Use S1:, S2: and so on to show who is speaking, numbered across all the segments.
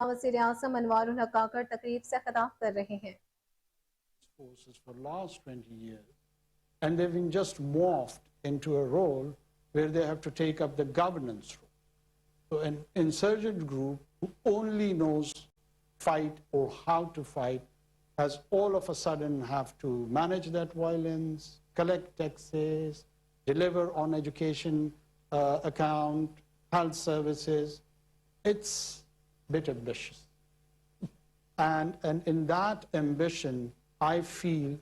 S1: वज़ीर आज़म انوارلحق आकर तकरीब से खिताब कर रहे हैं।
S2: Forces for last 20 years, and they've been just morphed into a role where they have to take up the governance role. So an insurgent group who only knows fight or how to fight has all of a sudden have to manage that violence, collect taxes, deliver on education account, health services. It's a bit ambitious. And in that ambition, I feel,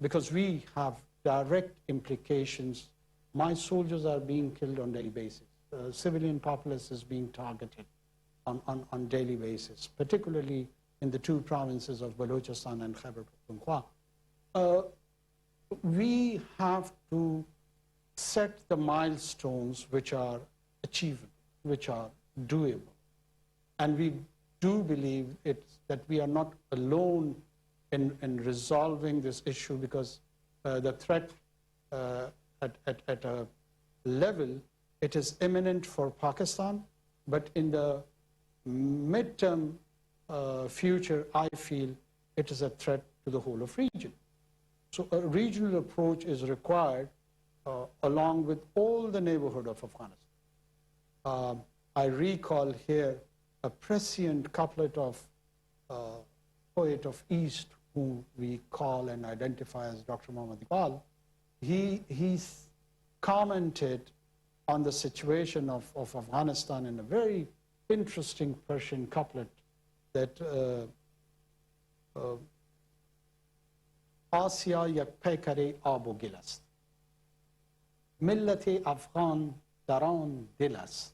S2: because we have direct implications, my soldiers are being killed on a daily basis. Civilian populace is being targeted on daily basis, particularly in the two provinces of Balochistan and Khyber Pakhtunkhwa. We have to set the milestones which are achievable, which are doable. And we do believe that we are not alone in resolving this issue, because the threat at a level, it is imminent for Pakistan, but in the midterm future, I feel it is a threat to the whole of region. So a regional approach is required along with all the neighborhood of Afghanistan. I recall here a prescient couplet of poet of East, who we call and identify as Dr. Muhammad Iqbal. He's commented on the situation of Afghanistan in a very interesting Persian couplet that Asya yak pekare abo gilast, millat Afghan daran dilast,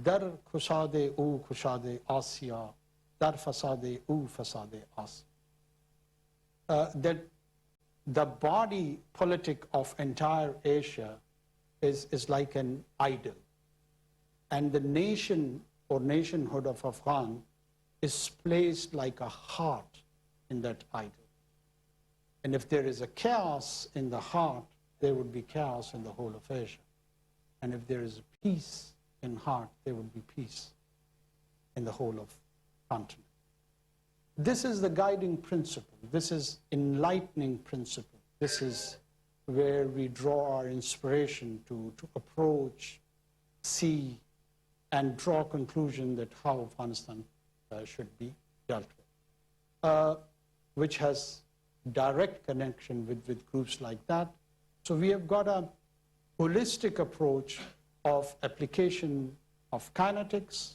S2: dar kushade u kushade Asya, dar fasade u fasade Asya. That the body politic of entire Asia is like an idol, and the nation or nationhood of Afghan is placed like a heart in that idol. And if there is a chaos in the heart, there would be chaos in the whole of Asia. And if there is a peace in heart, there would be peace in the whole of continent. This is the guiding principle. This is enlightening principle. This is where we draw our inspiration to approach, see, and draw a conclusion that how Afghanistan should be dealt with, which has direct connection with groups like that. So we have got a holistic approach of application of kinetics,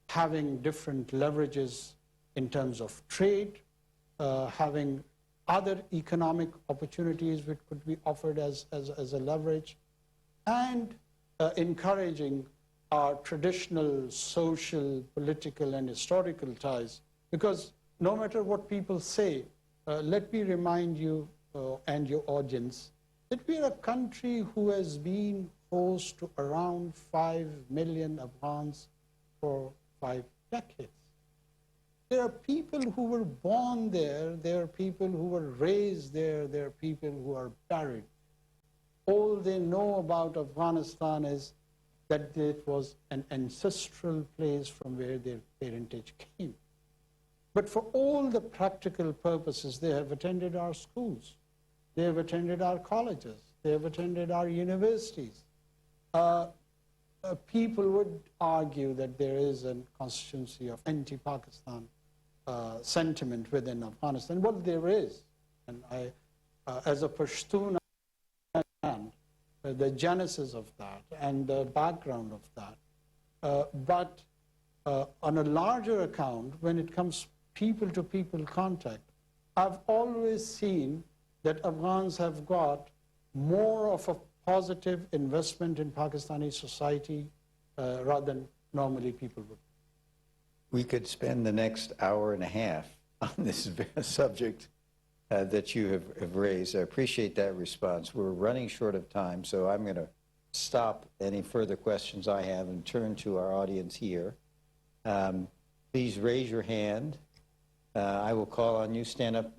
S2: having different leverages in terms of trade, having other economic opportunities which could be offered as a leverage, and encouraging our traditional social, political, and historical ties. Because no matter what people say, let me remind you and your audience that we are a country who has been host to around 5 million Afghans for 5 decades. There are people who were born there, there are people who were raised there, there are people who are buried. All they know about Afghanistan is that it was an ancestral place from where their parentage came. But for all the practical purposes, they have attended our schools, they have attended our colleges, they have attended our universities. People would argue that there is a constituency of anti-Pakistan sentiment within Afghanistan. Well, there is. And I, as a Pashtun, I understand the genesis of that and the background of that. But on a larger account, when it comes people-to-people contact, I've always seen that Afghans have got more of a positive investment in Pakistani society rather than normally people would.
S3: We could spend the next hour and a half on this subject that you have raised. I appreciate that response. We're running short of time, so I'm going to stop any further questions I have and turn to our audience here. Please raise your hand. I will call on you. Stand up.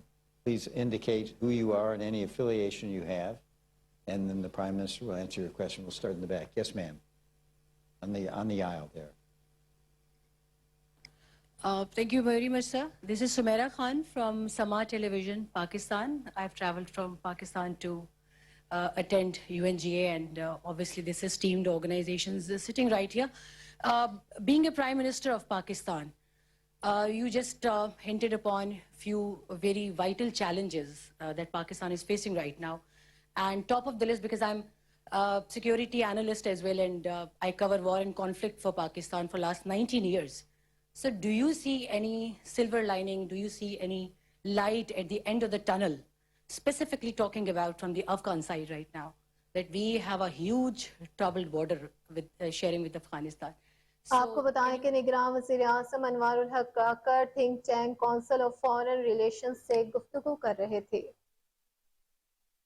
S3: Please indicate who you are and any affiliation you have. And then the Prime Minister will answer your question. We'll start in the back. Yes, ma'am. On the aisle there.
S4: Thank you very much, sir. This is Sumaira Khan from Sama Television, Pakistan. I've traveled from Pakistan to attend UNGA, and obviously this esteemed organizations sitting right here. Being a Prime Minister of Pakistan, you just hinted upon few very vital challenges that Pakistan is facing right now. And top of the list, because I'm a security analyst as well, and I cover war and conflict for Pakistan for last 19 years. So do you see any silver lining? Do you see any light at the end of the tunnel? Specifically talking about from the Afghan side right now, that we have a huge troubled border with sharing with Afghanistan.
S1: आपको बताएं कि निगरान वजीर आज़म انوارलحق tank council और foreign relations से गुफ्तगू कर रहे थे.